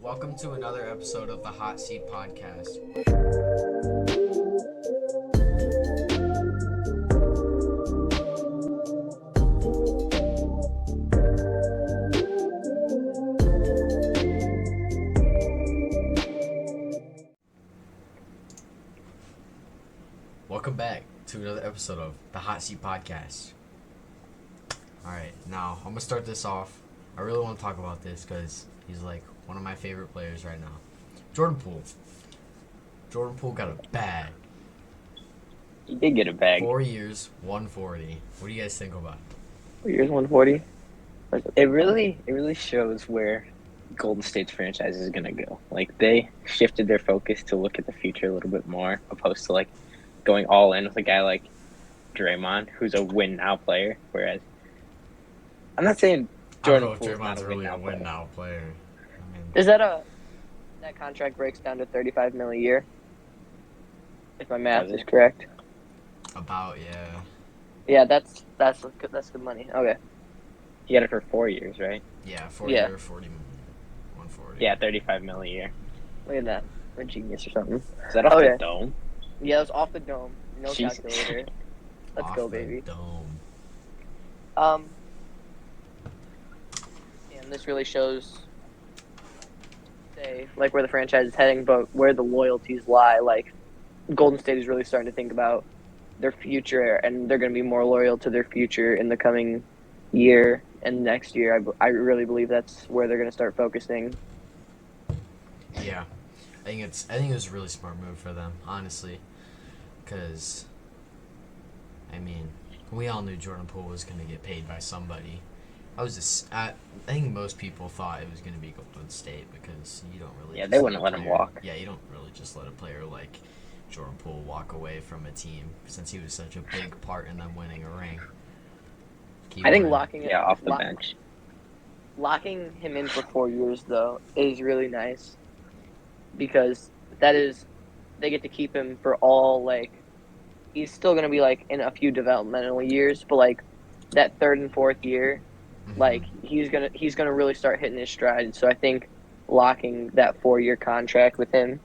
Welcome to another episode of the Hot Seat Podcast. Welcome back to another episode of the Hot Seat Podcast. Alright, now I'm going to start this off. I really want to talk about this because he's like one of my favorite players right now. Jordan Poole. Jordan Poole got a bag. He did get a bag. 4 years, 140. What do you guys think about it? 4 years, 140. It really shows where Golden State's franchise is gonna go. Like they shifted their focus to look at the future a little bit more, opposed to like going all in with a guy like Draymond, who's a win now player. Whereas I'm not saying Jordan I don't know if Draymond's really a win now player. I mean, Is that contract breaks down to $35 million a year? If my math is correct. about, yeah. Yeah, that's good money. Okay. He got it for 4 years, right? Yeah, Yeah. 40 million. 140. Yeah, $35 million a year. Look at that. We're genius or something. Is that off Okay. the dome? Yeah, it was off the dome. No Jesus. calculator. Let's Off go, the baby. dome. And this really shows, like where the franchise is heading, but where the loyalties lie. Like, Golden State is really starting to think about their future, and they're going to be more loyal to their future in the coming year and next year. I really believe that's where they're going to start focusing. Yeah. I think it was a really smart move for them, honestly. Because, I mean, we all knew Jordan Poole was going to get paid by somebody. I think most people thought it was going to be Golden State because you don't really. Yeah, they wouldn't let him walk. Yeah, you don't really just let a player like Jordan Poole walk away from a team since he was such a big part in them winning a ring. I think Off the bench. Locking him in for 4 years, though, is really nice because they get to keep him for all, like, he's still going to be, like, in a few developmental years, but, like, that third and fourth year, like, he's gonna really start hitting his stride. So I think locking that 4-year contract with him,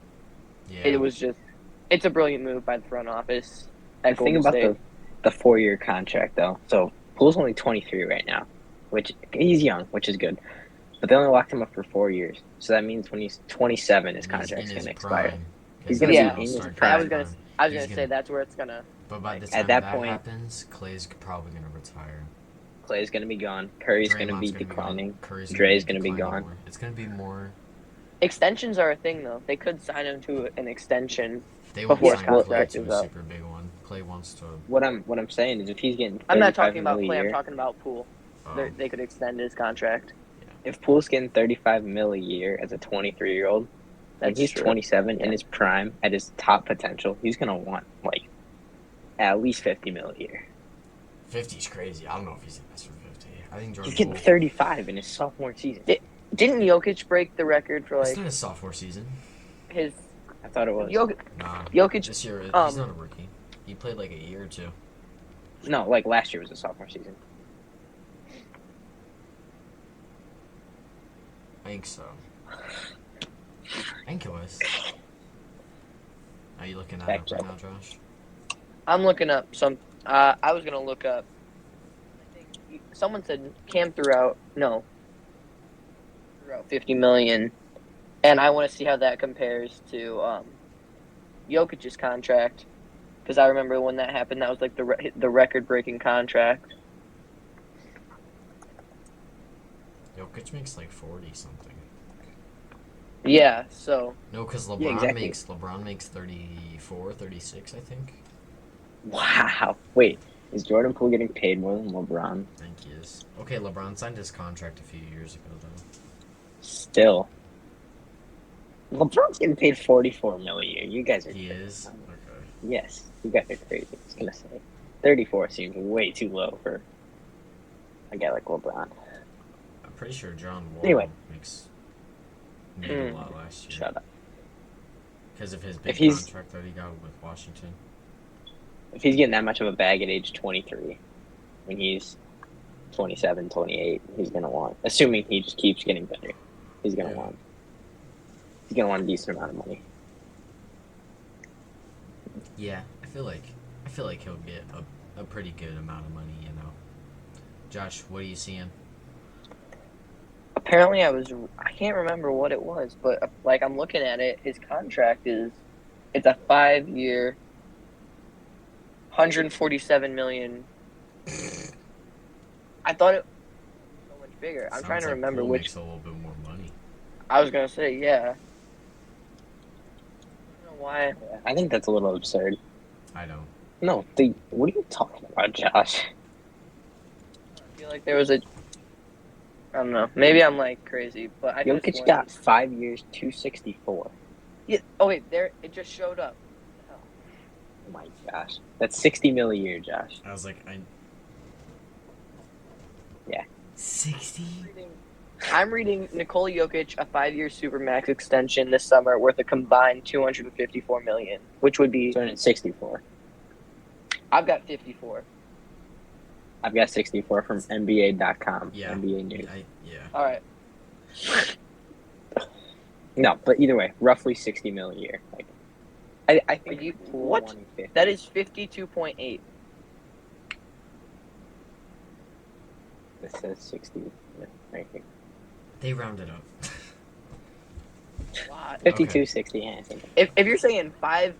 it's a brilliant move by the front office at The thing Golden about State. the 4-year contract, though, so Poole's only 23 right now, which he's young, which is good. But they only locked him up for 4 years, so that means when he's 27, his contract's going to expire. He's going to be in his prime. I was gonna say that's where it's gonna. But by the time At that that point, happens, Clay's probably going to retire. Clay's going to be gone. Curry's going to be Draymond's gonna declining. Curry's Dre's going to be declining gone. more. It's going to be more. Extensions are a thing, though. They could sign him to an extension. They won't Before sign his Clay contract to is a up. super big one. Clay wants to. What I'm saying is if he's getting I'm not 35 talking about mil a Clay. I'm year, talking about Poole. They could extend his contract. if Poole's getting 35 mil a year as a 23-year-old, and That's he's true. 27 in Yeah. his prime at his top potential, he's going to want like at least 50 mil a year. 50's crazy. I don't know if he's the best for 50. I think Jordan He's getting Poole. 35 in his sophomore season. Didn't Jokic break the record for It's like not his sophomore season. his I thought it was. Nah. Jokic? This year, he's um, not a rookie. He played like a year or two. No, like last year was a sophomore season. I think so. I think it was. Are you looking that Fact up right check. now, Josh? I'm looking up some. I was gonna look up. I think someone said Cam threw out 50 million, and I want to see how that compares to Jokic's contract, because I remember when that happened, that was like the record-breaking contract. Jokic makes like 40 something. Yeah, so No, because Yeah, exactly. LeBron makes 34, 36, I think. Wow. Wait, is Jordan Poole getting paid more than LeBron? I think he is. Okay, LeBron signed his contract a few years ago, though. Still. LeBron's getting paid 44 mil a year. You guys are He crazy. is? Okay. Yes, you guys are crazy. I was gonna say 34 seems way too low for a guy like LeBron. I'm pretty sure John Wall Anyway. made a lot last year. Shut up. Because of his big If he's- contract that he got with Washington. If he's getting that much of a bag at age 23, when he's 27, 28, he's gonna want. Assuming he just keeps getting better, he's gonna Yeah. want He's gonna want a decent amount of money. Yeah, I feel like he'll get a pretty good amount of money, you know. Josh, what are you seeing? Apparently, I can't remember what it was, but like I'm looking at it, his contract it's a 5-year, 147 million. I thought it was so much bigger. I'm trying Sounds to like remember Poole which. makes a little bit more money. I was gonna say, yeah. I don't know why. I think that's a little absurd. I don't. No, what are you talking about, Josh? I feel like there was a. I don't know. Maybe I'm like crazy, but I just Jokic got 5 years, 264. Yeah. Oh wait, there it just showed up. What Oh my gosh, that's 60 mil a year, Josh. I was like, Yeah. 60? the hell? I'm reading Nikola Jokic a 5-year supermax extension this summer worth a combined 254 million, which would be. 264. I've got 54. I've got 64 from NBA.com. Yeah. NBA News. Yeah. All right. No, but either way, roughly 60 mil a year. Like, I think Poole what? wanting 50. That is 52.8. This says 60 right here. They rounded up. Wow. 52, Okay. 60. Yeah, I think. If you're saying 5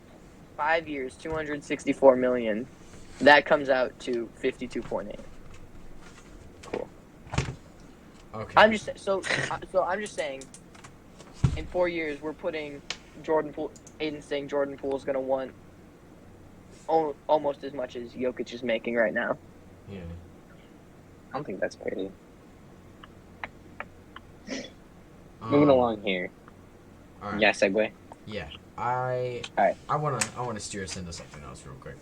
years, 264 million, that comes out to 52.8. Cool. Okay. I'm just saying, in 4 years we're putting Jordan Poole. Aiden's saying Jordan Poole is going to want almost as much as Jokic is making right now. Yeah. I don't think that's crazy. Moving along here. All right. Yeah, segue. Yeah. I Alright. wanna steer us into something else real quick.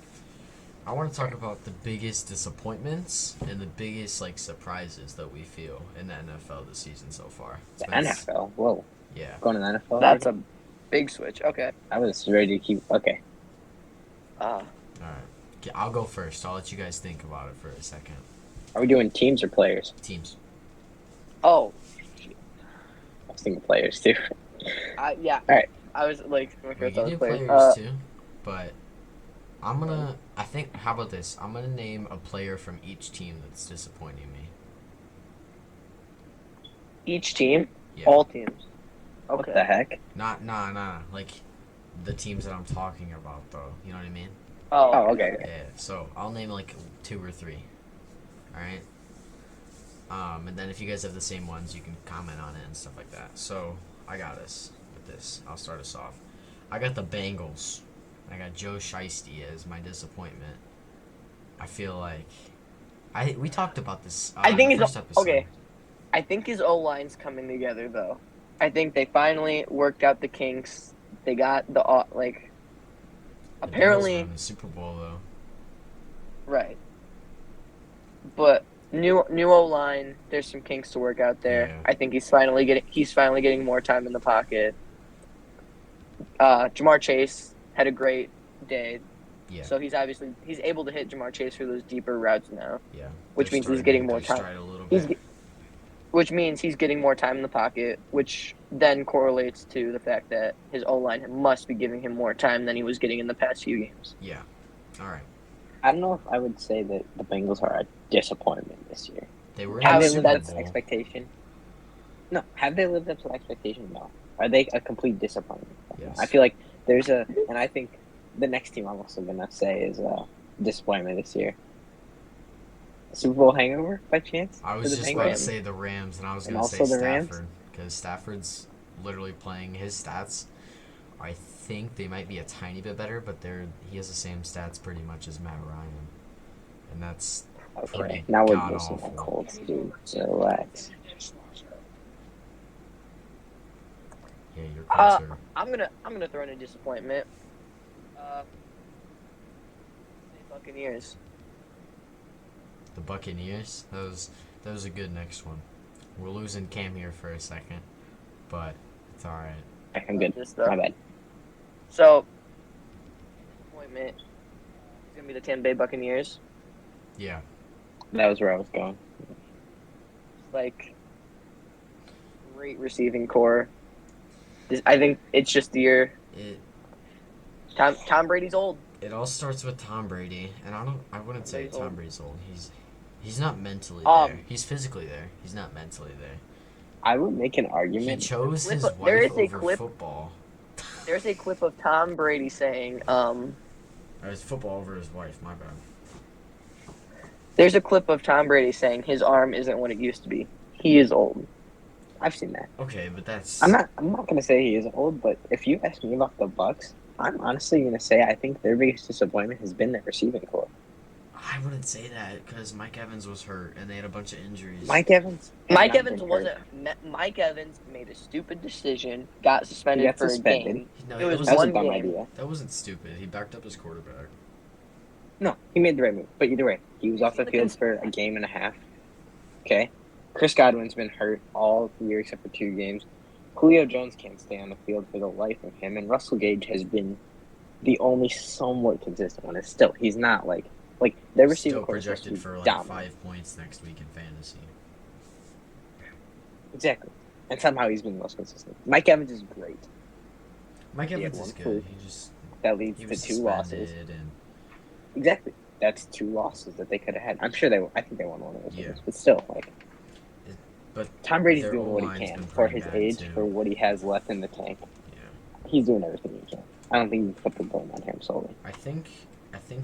I want to talk about the biggest disappointments and the biggest like surprises that we feel in the NFL this season so far. The NFL. Whoa. Yeah. Going to the NFL. That's a big switch. Okay. I was ready to keep. Okay. All right. Okay, I'll go first. I'll let you guys think about it for a second. Are we doing teams or players? Teams. Oh, I was thinking players too. yeah. All right. I was like, my We first can thought do was players. players too, but I think, how about this? I'm gonna name a player from each team that's disappointing me. Each team, Yeah. all teams. What Okay. the heck? Nah. Like, the teams that I'm talking about, though. You know what I mean? Oh, okay. Yeah. So I'll name like 2 or 3. All right. And then if you guys have the same ones, you can comment on it and stuff like that. So I got us with this. I'll start us off. I got the Bengals. I got Joe Shiesty as my disappointment. I feel like we talked about this. I think in the it's first episode. okay. I think his O line's coming together though. I think they finally worked out the kinks. They got the like. The Apparently, Bengals won the Super Bowl though. right. But new O line, there's some kinks to work out there. Yeah. I think he's finally getting more time in the pocket. Jamar Chase had a great day. Yeah. So he's able to hit Jamar Chase for those deeper routes now. Yeah. Which They're means he's starting getting to more go time. stride a little He's bit. Which means he's getting more time in the pocket, which then correlates to the fact that his O-line must be giving him more time than he was getting in the past few games. Yeah. All right. I don't know if I would say that the Bengals are a disappointment this year. They were in Have the they lived Super up to Bowl. expectation? No. Have they lived up to expectation? No. Are they a complete disappointment? Yes. I feel like and I think the next team I'm also going to say is a disappointment this year. Super Bowl hangover by chance? I for was the just about to Bengals? say the Rams, and I was And going to say also the Rams? Stafford, because Stafford's literally playing his stats. I think they might be a tiny bit better, but he has the same stats pretty much as Matt Ryan, and that's Okay, pretty now we're god missing the awful. Colts, dude. So relax. Yeah, your Colts are. I'm gonna throw in a disappointment. Buccaneers. The Buccaneers. That was a good next one. We're losing Cam here for a second, but it's all right. I'm good. This My stuff. bad. So, disappointment is gonna be the Tampa Bay Buccaneers. Yeah. That was where I was going. Like, great receiving core. I think it's just the year. It Tom Brady's old. it all starts with Tom Brady, and I wouldn't say Brady's Tom old. Brady's old. He's not mentally Um, there. He's physically there. He's not mentally there. I would make an He argument. chose his There wife is a over clip- football. There's a clip of Tom Brady saying, His football over his wife. My bad. there's a clip of Tom Brady saying his arm isn't what it used to be. He is old. I've seen that. Okay, but that's I'm not gonna say he is old, but if you ask me about the Bucks, I'm honestly gonna say I think their biggest disappointment has been their receiving core. I wouldn't say that because Mike Evans was hurt and they had a bunch of injuries. Mike Evans. Mike Evans Mike Evans made a stupid decision, got suspended He got for suspended. a game. No, It was That was a one dumb game. idea. That wasn't stupid. He backed up his quarterback. No, he made the right move. But either way, he was off the The field cons- for a game and a half. Okay. Chris Godwin's been hurt all year except for 2 games. Julio Jones can't stay on the field for the life of him, and Russell Gage has been the only somewhat consistent one. Still, he's not like their receiving Still core is supposed to projected be for like dominant. 5 points next week in fantasy. Exactly. And somehow he's been the most consistent. Mike Evans is great. Mike He had Evans is one good. fluke. He just That leads he to was 2 losses. suspended and Exactly. That's 2 losses that they could have had. I'm sure I think they won one of those Yeah. games. But still, but Tom Brady's their doing what O-line's he can been for pretty his bad, age, too. for what he has left in the tank. yeah. He's doing everything he can. I don't think you can put the blame on him solely. I think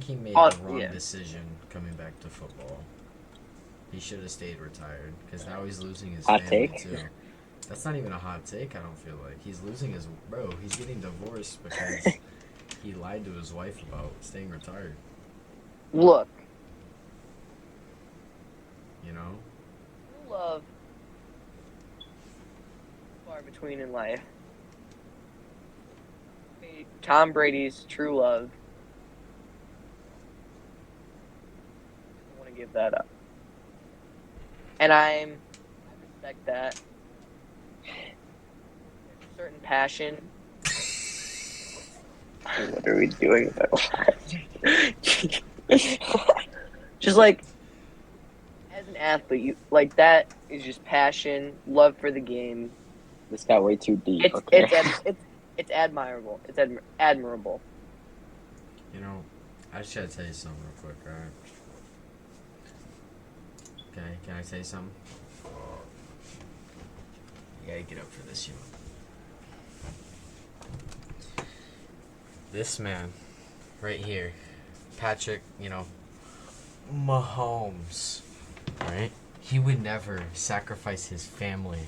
he made Oh, the wrong yeah. decision coming back to football. He should have stayed retired because now he's losing his Hot family take? too. That's not even a hot take. I don't feel like he's losing his bro. He's getting divorced because he lied to his wife about staying retired. Look, You know. true love far between in life. Tom Brady's true love. I want to give that up, and I respect that. There's a certain passion. What are we doing though? Just like as an athlete, you like that is just passion, love for the game. This got way too deep. It's Okay. it's admirable. It's admirable. You know, I just gotta tell you something real quick, alright? Okay, can I say something? You gotta get up for this, you. This man, right here, Patrick, Mahomes, right? He would never sacrifice his family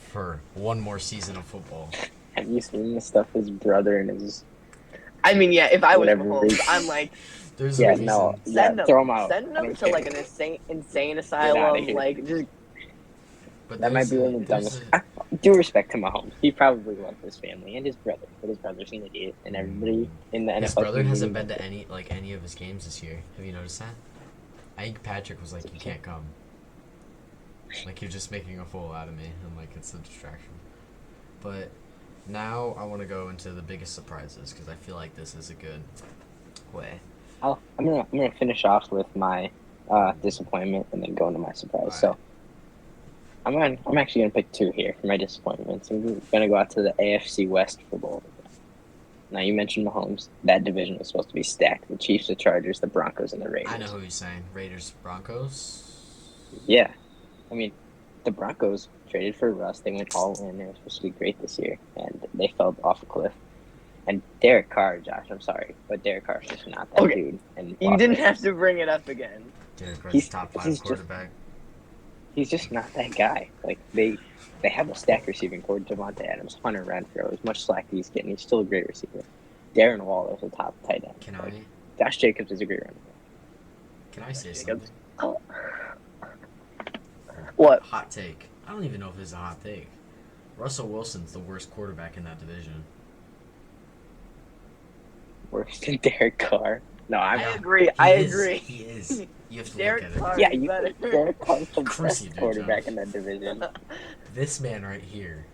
for one more season of football. Have you seen the stuff his brother and his? I mean, yeah, if I was Whatever Mahomes, reason. I'm like, There's Yeah, a reason. no. send them, throw him out. send I them don't to care. like an insane outta asylum. here. Like, just But That might there's be a- one of the there's dumbest. a- Due respect to Mahomes, he probably loved his family and his brother, but his brother's an idiot, and everybody in the His NFL. brother hasn't community- been to any of his games this year. Have you noticed that? I think Patrick was like, "You can't come." Like you're just making a fool out of me, and like it's a distraction. But now I want to go into the biggest surprises because I feel like this is a good way. I'm gonna finish off with my disappointment and then go into my surprise. So I'm actually gonna pick 2 here for my disappointments. I'm gonna go out to the AFC West for both of them. Now you mentioned Mahomes. That division was supposed to be stacked: the Chiefs, the Chargers, the Broncos, and the Raiders. I know who you're saying. Raiders, Broncos. Yeah, I mean, the Broncos traded for Russ. They went all in. They were supposed to be great this year, and they fell off a cliff. And Derek Carr, Josh, I'm sorry, but Derek Carr's just not that Okay. dude. And you didn't have to bring it up again. Derek Carr's He's- top 5 he's just- quarterback. He's just not that guy. Like they have a stacked receiving core: Devontae Adams, Hunter Renfrow. As much slack he's getting, he's still a great receiver. Darren Waller's a top tight end. Can Like, I? Josh Jacobs is a great running back. Can I say Jacobs. something? What? Hot take. I don't even know if it's a hot take. Russell Wilson's the worst quarterback in that division. Worse than Derek Carr. No, I I'm. agree. He is. You have to Derek look at it. Carr. Yeah, you. better. Derek Carr's the Of course best you do, quarterback Josh. in that division. This man right here.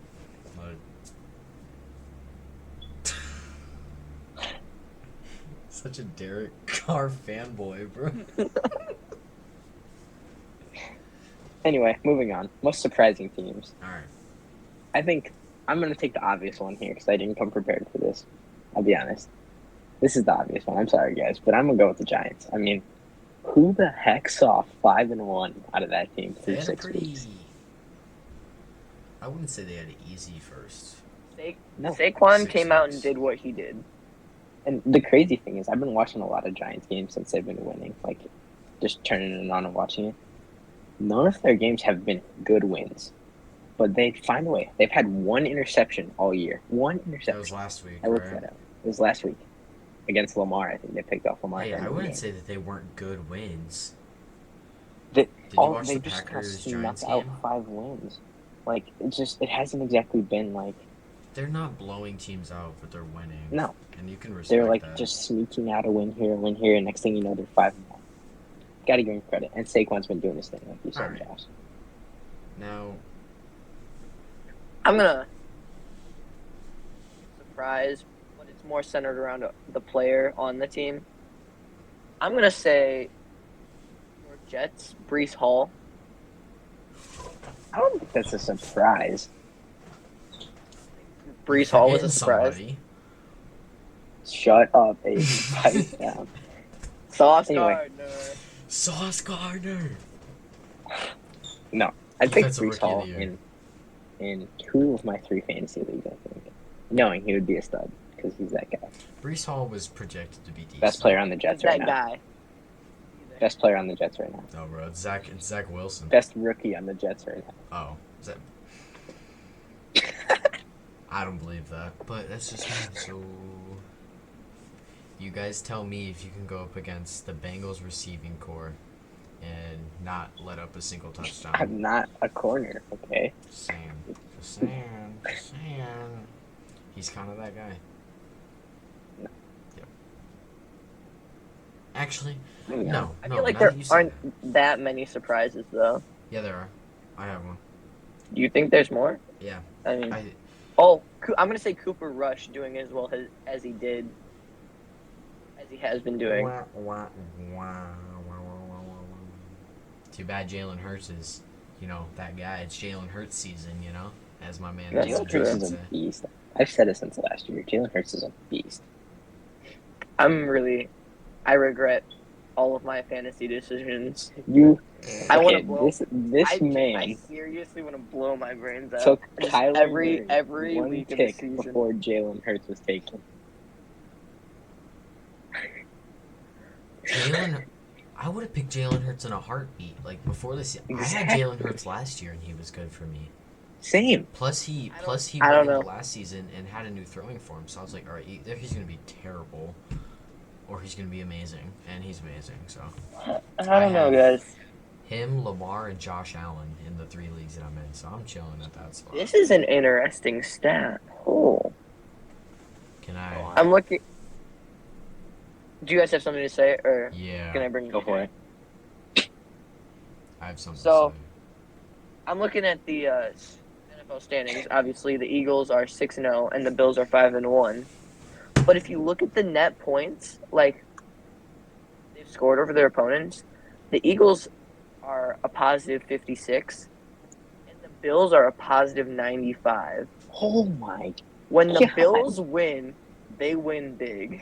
Such a Derek Carr fanboy, bro. Anyway, moving on. Most surprising teams. Alright. I think I'm gonna take the obvious one here because I didn't come prepared for this. I'll be honest. This is the obvious one. I'm sorry, guys, but I'm gonna go with the Giants. I mean, who the heck saw 5-1 out of that team They through had a 6 pretty. weeks? I wouldn't say they had it easy first. No. Saquon 6 came out weeks. and did what he did. And the crazy thing is, I've been watching a lot of Giants games since they've been winning. Like, just turning it on and watching it. None of their games have been good wins, but they find a way. They've had one interception all year. One interception. That was last week, I looked right? that up. It was last week against Lamar. I think they picked off Lamar. Hey, at the I end of the wouldn't game. say that they weren't good wins. They, Did you watch they the just kind of Packers snuck Giants out game? 5 wins. Like it hasn't exactly been like They're not blowing teams out, but they're winning. no. And you can respect They're like that. just sneaking out a win here, and next thing you know, they're 5-1. Got to give him credit. And Saquon's been doing his thing, like you said, Alright. Josh. Now, I'm gonna surprise, but it's more centered around the player on the team. I'm gonna say your Jets, Brees Hall. I don't think that's a surprise. Brees Hall was hitting a surprise. somebody. Shut up, Aiden. Pipe down. Sauce Anyway. Gardner. Sauce Gardner. No, I picked Defensive Brees Rookie of Hall the Year. in 2 of my 3 fantasy leagues, I think. Knowing he would be a stud because he's that guy. Brees Hall was projected to be decent. Best player on the He's Jets that right now. guy. Best player on the Jets right now. No, bro. It's Zach Wilson. Best rookie on the Jets right now. Oh. Is that... I don't believe that. But that's just me. So... You guys tell me if you can go up against the Bengals receiving core and not let up a single touchdown. I'm not a corner, okay? Just saying. Just saying. Just saying. He's kind of that guy. No. Yep. Actually, No. no. I no, feel like now there that you say aren't that many surprises, though. Yeah, there are. I have one. Do you think there's more? Yeah. I mean, I I'm gonna say Cooper Rush doing as well as he did, as he has been doing. Too bad Jalen Hurts is, that guy. It's Jalen Hurts season, as my man That's Dylan Jalen true. Hurts would is say. a beast. I've said it since last year. Jalen Hurts is a beast. I regret all of my fantasy decisions. I wanna okay, blow- this I man seriously want to blow my brains out. took Just Kyler Murray every one week of the tick season. before Jalen Hurts was taken. I would have picked Jalen Hurts in a heartbeat. Like before this, I had Exactly. Jalen Hurts last year, and he was good for me. Same. Plus he I went don't into know. last season and had a new throwing form. So I was like, all right, either he's gonna be terrible, or he's gonna be amazing, and he's amazing. So I don't know, guys. him, Lamar, and Josh Allen in the 3 leagues that I'm in. So I'm chilling at that spot. This is an interesting stat. Oh, Can I? I'm looking. Do you guys have something to say, or Yeah, can I bring Go for it. I have something So- to say. I'm looking at the NFL standings. Obviously, the Eagles are 6-0 and the Bills are 5-1. But if you look at the net points, like they've scored over their opponents, the Eagles are a positive 56, and the Bills are a positive 95. Oh my! When the God. Bills win, they win big.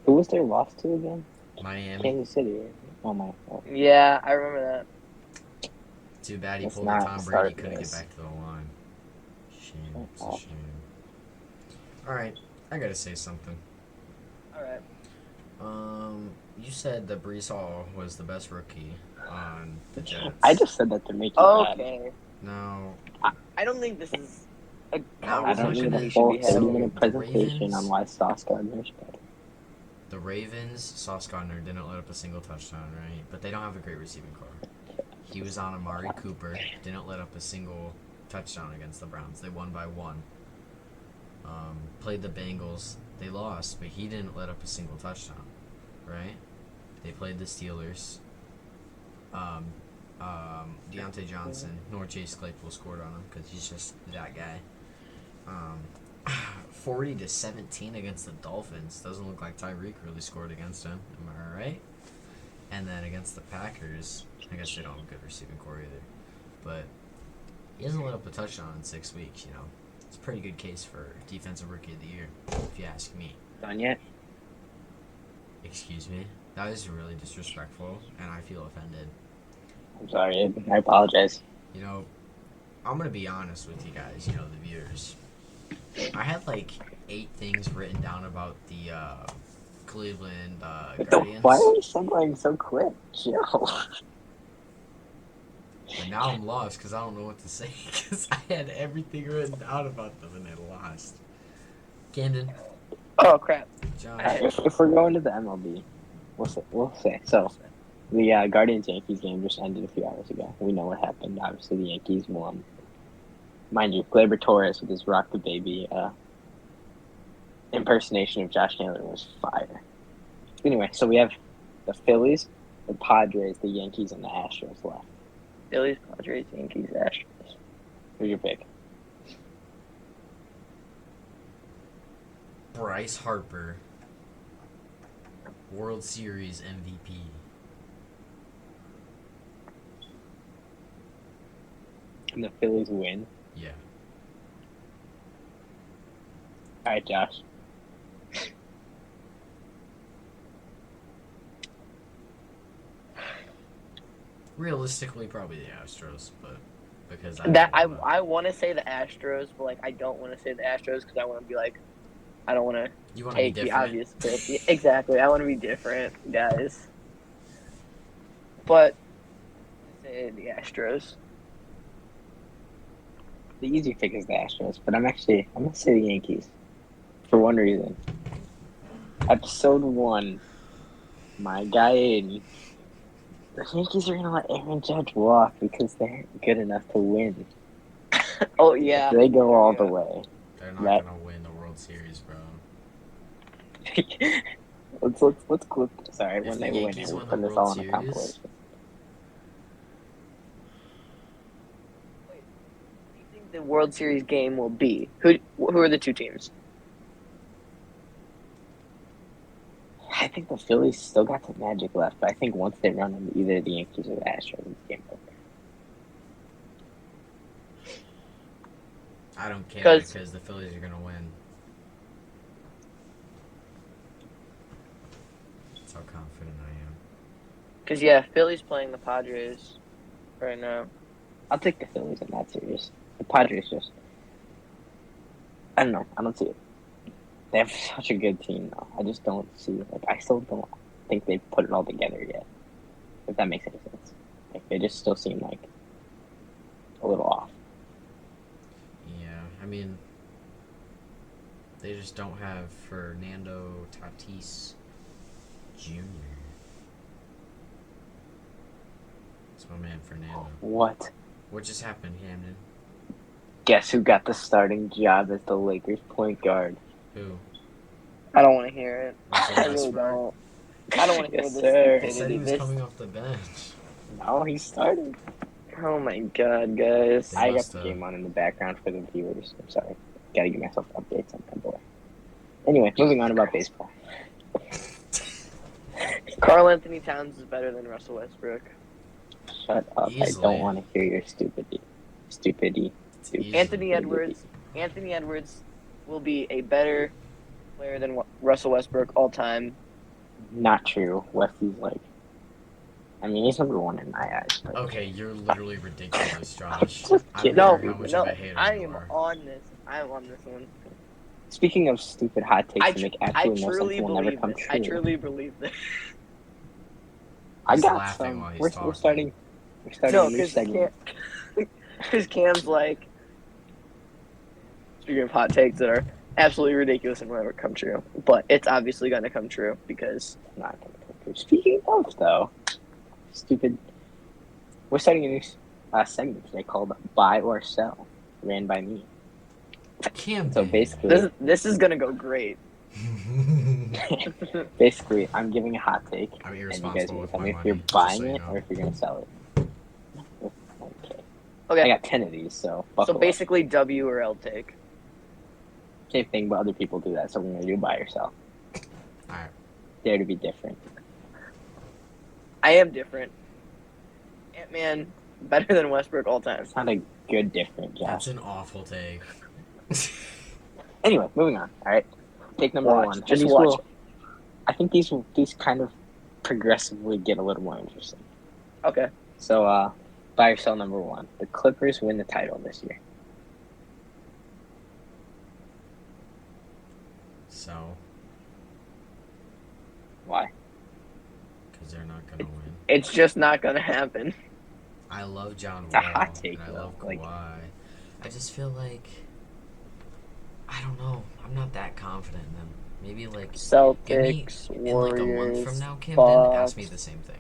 Who was their loss to again? Miami. Kansas City. Oh my! Oh. Yeah, I remember that. Too bad he Let's pulled a not Tom Brady. start Couldn't get this. back to the line. Shame. It's a Oh. shame. All right, I gotta say something. All right. You said that Brees Hall was the best rookie on the Jets. I just said that to make you mad. Okay. No. I don't think this is a I don't conversation need we a should full be having. 30-minute The presentation Ravens- on why Sauce Gardner's better. The Ravens, Sauce Gardner didn't let up a single touchdown, right? But they don't have a great receiving core. He was on Amari Cooper, didn't let up a single touchdown against the Browns. They won by 1. Played the Bengals, they lost, but he didn't let up a single touchdown, right? They played the Steelers. Deontay Johnson nor Chase Claypool scored on him because he's just that guy. 40-17 against the Dolphins. Doesn't look like Tyreek really scored against him. Am I right? And then against the Packers, I guess they don't have a good receiving core either. But he hasn't let up a touchdown in 6 weeks, It's a pretty good case for Defensive Rookie of the Year, if you ask me. Done yet? Excuse me? That is really disrespectful, and I feel offended. I'm sorry. I apologize. You know, I'm going to be honest with you guys, you know, the viewers. I had like 8 things written down about the Cleveland Guardians. Why are we segueing so quick? Chill. But now I'm lost because I don't know what to say because I had everything written down about them and they lost. Camden, Oh crap! John. If we're going to the MLB, we'll say. So, the Guardians-Yankees game just ended a few hours ago. We know what happened. Obviously, the Yankees won. Mind you, Gleyber Torres with his Rock the Baby impersonation of Josh Naylor was fire. Anyway, so we have the Phillies, the Padres, the Yankees, and the Astros left. Phillies, Padres, Yankees, Astros. Who's your pick? Bryce Harper, World Series MVP. And the Phillies win. Yeah. All right, Josh. Realistically, probably the Astros, but because I want to say the Astros, but like I don't want to say the Astros because I want to be like, I don't want to you want to be take the different. obvious pick. Yeah, exactly, I want to be different, guys. But say the Astros. The easy pick is the Astros, but I'm gonna say the Yankees for one reason. Episode 1, my guy Aiden. The Yankees are gonna let Aaron Judge walk because they're good enough to win. Oh yeah, If they go all the way. They're not gonna win the World Series, bro. let's clip. Sorry, If when the they win, Yankees we'll win put the this all World in a Series? compilation. Wait, what do you think the World Series game will be? Who are the two teams? I think the Phillies still got some magic left, but I think once they run into either the Yankees or the Astros, it's game over. I don't care 'Cause- because the Phillies are gonna win. That's how confident I am. Because yeah, Philly's playing the Padres right now. I'll take the Phillies in that series. The Padres just, I don't know. I don't see it. They have such a good team, though. I just don't see, I still don't think they've put it all together yet. If that makes any sense. They just still seem like a little off. Yeah, I mean, they just don't have Fernando Tatis Jr. That's my man, Fernando. What? What just happened, Camden? Guess who got the starting job as the Lakers point guard? Who? I don't want to hear it. Russell I really Westbrook? don't. I don't want to hear Yes, this sir. He said he was stupidity. coming off the bench. No, he started. Oh my god, guys. They I got must the have. game on in the background for the viewers. I'm sorry. Gotta give myself updates on my boy. Anyway, moving on about baseball. Karl Anthony Towns is better than Russell Westbrook. Shut up. Easily. I don't want to hear your stupidity. Stupidity. Easily. Anthony Edwards will be a better player than Russell Westbrook all time. Not true. Westy's he's number 1 in my eyes. But Okay, you're literally ridiculous, Josh. Just I kidding. don't No, care how much no, of a hater I you am are. on this. I'm on this one. speaking of stupid hot takes I that make truly absolutely no sense and will never believe come this. true. I truly believe this. I He's got laughing some. while he's We're talking. starting No, a new segment. because Cam's like, speaking of hot takes that are absolutely ridiculous and will never come true, but it's obviously going to come true because Not gonna come true. Speaking of though, stupid. We're starting a new segment today called "Buy or Sell," ran by me. Camden. So basically, this is going to go great. basically, I'm giving a hot take, I'm and you guys irresponsible will with tell my me if money, you're just buying so you it know. or if you're gonna sell it. Okay. Okay, I got 10 of these, so so buckle up. basically W or L take. Same thing, but other people do that, so we're gonna do buy or sell. Alright. Dare to be different. I am different. Ant-Man better than Westbrook all time. It's not a good different, That's Josh. an awful take. Anyway, moving on. All right, take number Watch, one. And just these watch will, I think these kind of progressively get a little more interesting. Okay. So, buy or sell number one. The Clippers win the title this year. So, Why? because they're not gonna win. It's just not gonna happen. I love John It's Wall a hot take, and I though. love Like- Kawhi. I just feel like I don't know. I'm not that confident in them. Maybe like Celtics, in like a month Warriors, from now, Camden, ask me Bucks, the same thing.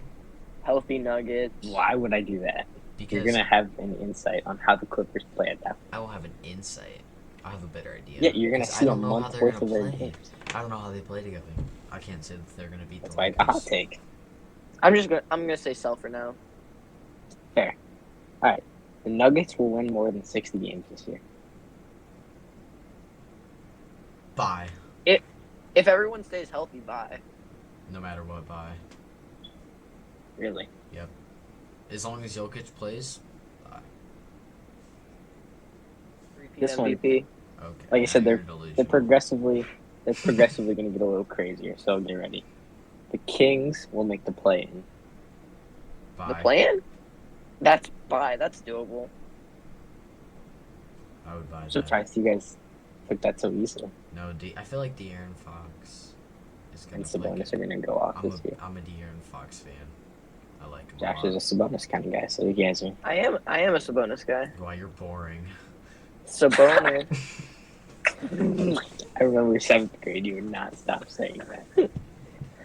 healthy Nuggets. Why would I do that? Because You're gonna have an insight on how the Clippers play at that. I will have an insight. I'll have a better idea. Yeah, you're gonna 'Cause see I a don't know how month they're worth gonna of their play. games. I don't know how they play together. I can't say that they're gonna beat That's the why it's a hot Lakers. take. I'm gonna say sell for now. Fair. All right. The Nuggets will win more than 60 games this year. Bye. If everyone stays healthy, bye. No matter what, bye. Really? As long as Jokic plays, bye. Repeat This one- MVP. Okay. Like I said, now you're They're delusional. progressively going to get a little crazier. So get ready. The Kings will make the play-in. Bye. The plan? That's bye. That's doable. I would buy I'm that. surprised you guys took that so easily. No, I feel like De'Aaron Fox is gonna And play Sabonis good. are going to go off I'm this year. a De'Aaron Fox fan. I like him Josh a is lot. a Sabonis kind of guy, so you guys are. I am a Sabonis guy. Why you're boring. Sabonis. I remember 7th grade, you would not stop saying that.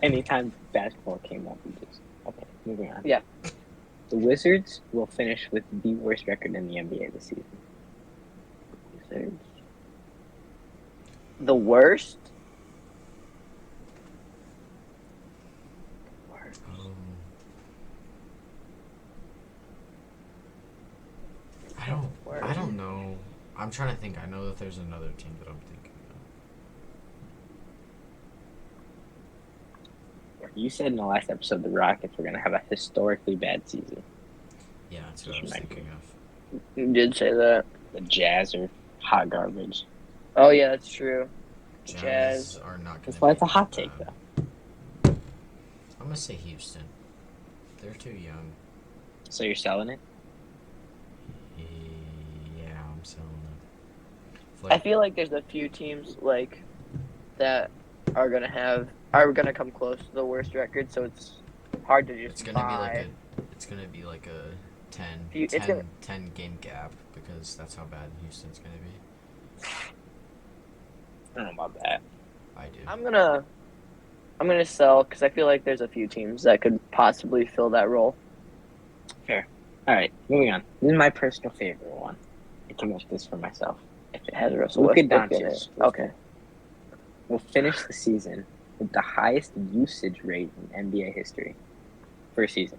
Anytime basketball came up, you just. Okay, moving on. Yeah. The Wizards will finish with the worst record in the NBA this season. Wizards. The worst? I don't know. I'm trying to think. I know that there's another team that I'm thinking of. You said in the last episode the Rockets were going to have a historically bad season. Yeah, that's what I was thinking of. You did say that. The Jazz are hot garbage. Oh yeah, that's true. Jazz are not going to That's why it's a be hot that take, bad. though. I'm going to say Houston. They're too young. So you're selling it? Yeah, I'm selling it. I feel like there's a few teams like that are gonna come close to the worst record, so it's hard to just It's gonna buy. be like a 10, It's 10, gonna- 10 game gap because that's how bad Houston's gonna be. I don't know about that. I do. I'm gonna sell because I feel like there's a few teams that could possibly fill that role. All right, moving on. This is my personal favorite one. I came up with this for myself. If it has Russell Luka Westbrook in Doncic. it. Okay. We'll finish the season with the highest usage rate in NBA history for a season.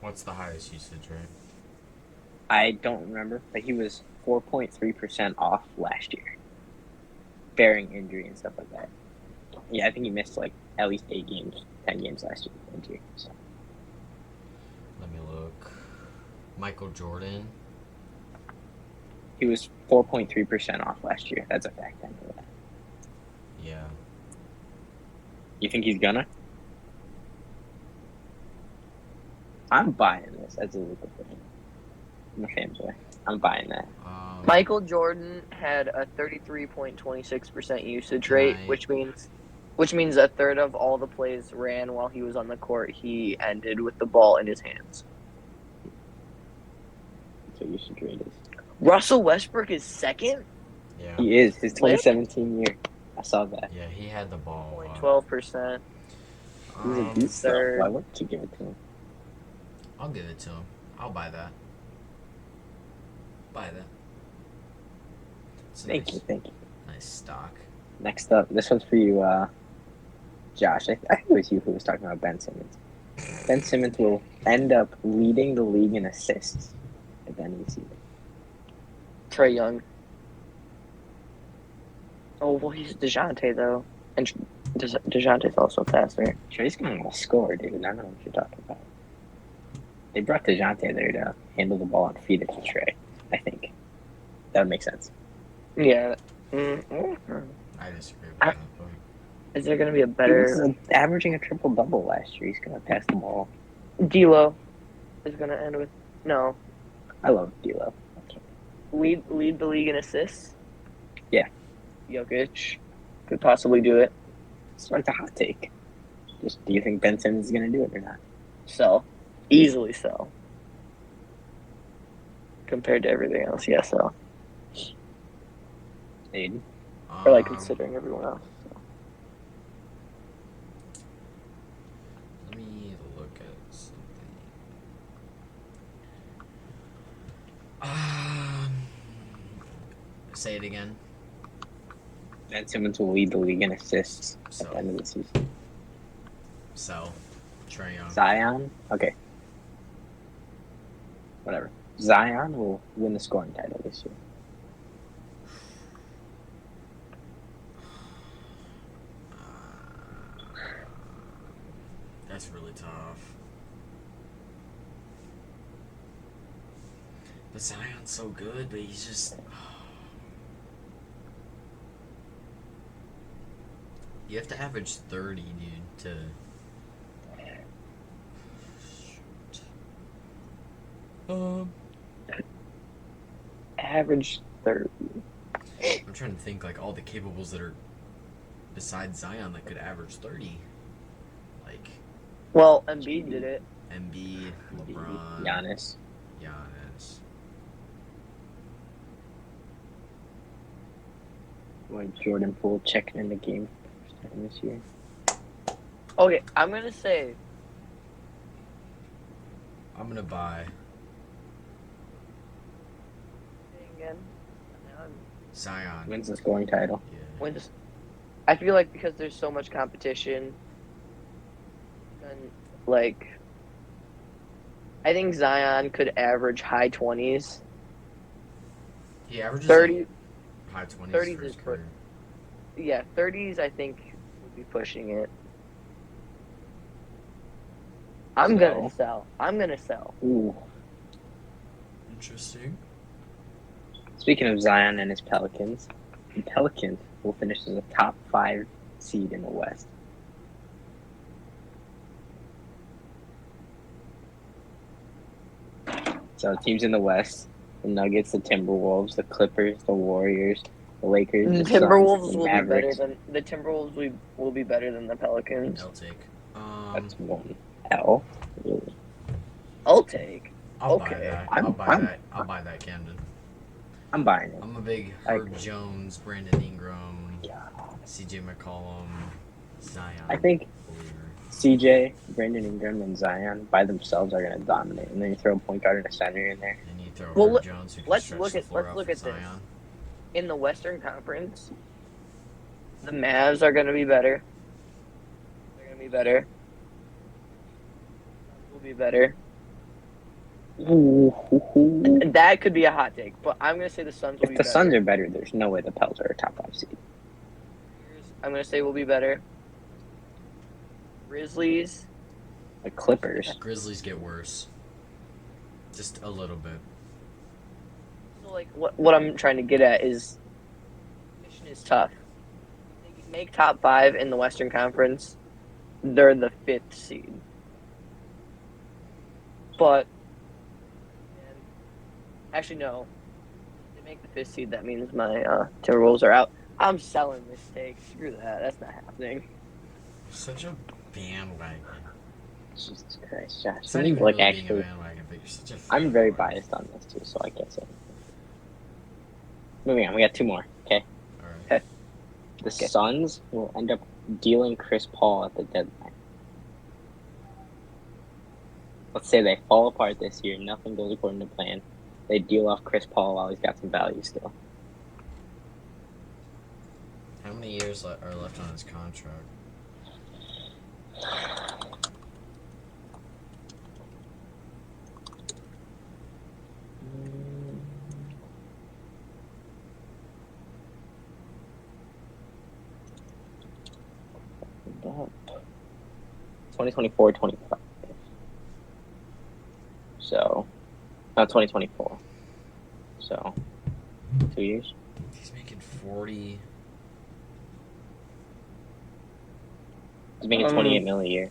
What's the highest usage rate? I don't remember, but he was 4.3% off last year, bearing injury and stuff like that. Yeah, I think he missed like at least 8 games, 10 games last year with injury. So. Let me look. Michael Jordan. He was 4.3% off last year. That's a fact. I know that. Yeah. You think he's gonna? I'm buying this as a Luka fan. I'm a fanboy. I'm buying that. Michael Jordan had a 33.26% usage Can rate, I- which means a third of all the plays ran while he was on the court. He ended with the ball in his hands. That's what usage rate is. Russell Westbrook is second, Yeah. He is. His 2017 year. I saw that. Yeah, he had the ball. 12%. He's a beast, though. third. Why wouldn't you give it to him? I'll give it to him. I'll buy that. Buy that. It's a Thank you. nice stock. Next up, this one's for you, Josh. I think it was you who was talking about Ben Simmons. Ben Simmons will end up leading the league in assists at the end of the season. Trae Young. Oh, well, he's DeJounte, though. And DeJounte's also faster. Trey's going to score, dude. I don't know what you're talking about. They brought DeJounte there to handle the ball and feed it to Trey, I think. That would make sense. Yeah. I disagree with I- that. But Is there going to be a He was better... averaging a triple-double last year. He's going to pass them all. D'Lo is going to end with... No. I love D'Lo. Lead the league in assists? Yeah. Jokic could possibly do it. So it's a hot take. Just, do you think Ben Simmons is going to do it or not? So. Easily so. Compared to everything else, yeah, so. Aiden? Or, like, considering everyone else. So. Let me look at something. Say it again. Ben Simmons will lead the league in assists So. at the end of the season. So, Trae Young. Zion? Okay. Whatever. Zion will win the scoring title this year. That's really tough. But Zion's so good, but he's just... You have to average 30, dude, to... Shoot. Average 30. I'm trying to think, like, all the capables that are besides Zion that could average 30. Like... Well, Embiid did it. Embiid, LeBron, Giannis. Giannis. Boy, Jordan Poole checking in the game for the first time this year. Okay, I'm going to say... I'm gonna buy Again. Zion. Wins the scoring title. Yeah. I feel like because there's so much competition, and like, I think Zion could average high 20s. He averages 30. like high 20s 30s for his is career. Yeah, 30s I think would be pushing it. I'm gonna sell. Ooh. Interesting. Speaking of Zion and his Pelicans, the Pelicans will finish as a top 5 seed in the West. So teams in the West: the Nuggets, the Timberwolves, the Clippers, the Warriors, the Lakers, The the Suns, Timberwolves the will be better Mavericks. than the Timberwolves. Will be better than the Pelicans. I'll take. That's one L. Really. I'll take. I'll buy Okay. that. I'm- I'll buy I'm- that. I'll buy that, Camden. I'm buying it. I'm a big I Herb agree. Jones, Brandon Ingram, Yeah. CJ McCollum, Zion. I think believer. CJ, Brandon Ingram, and Zion by themselves are going to dominate. And then you throw a point guard and a center in there. And you throw Well, Herb Jones who can let's stretch look the at- floor let's out look for at this. Zion. In the Western Conference, the Mavs are gonna be better. They're gonna be better. Will be better. Ooh. That could be a hot take, but I'm gonna say the Suns will be If the better. Suns are better, there's no way the Pels are a top 5 seed. I'm gonna say will be better. Grizzlies. The Clippers. Grizzlies get worse. Just a little bit. So like what I'm trying to get at is, mission is tough. They can make top 5 in the Western Conference. They're the 5th seed. But actually no. If they make the 5th seed, that means my Timberwolves are out. I'm selling this take. Screw that. That's not happening. Such a bandwagon. Jesus Christ, Josh. It's not even Like, really being a actually, bandwagon, but you're such a I'm very fanboy. biased on this too, so I can't say anything. Moving on, we got 2 more. Okay. Alright. The Suns will end up dealing Chris Paul at the deadline. Let's say they fall apart this year, nothing goes according to plan. They deal off Chris Paul while he's got some value still. How many years are left on his contract? About 2024, 25. So, not 2024. So, 2 years. He's making 40. He's making 28 mil a year.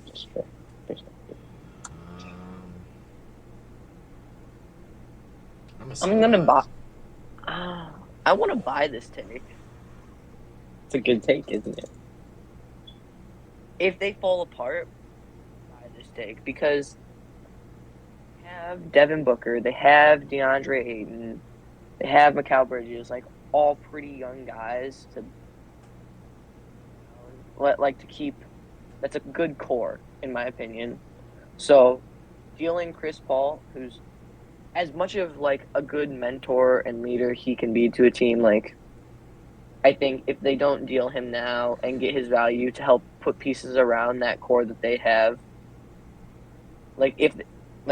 Just for perspective. I'm gonna buy. I want to buy this take. It's a good take, isn't it? If they fall apart, buy this take because they have Devin Booker, they have DeAndre Ayton, they have Mikal Bridges, like all pretty young guys to to keep. That's a good core, in my opinion. So, dealing Chris Paul, who's as much of like a good mentor and leader he can be to a team, like I think if they don't deal him now and get his value to help put pieces around that core that they have, like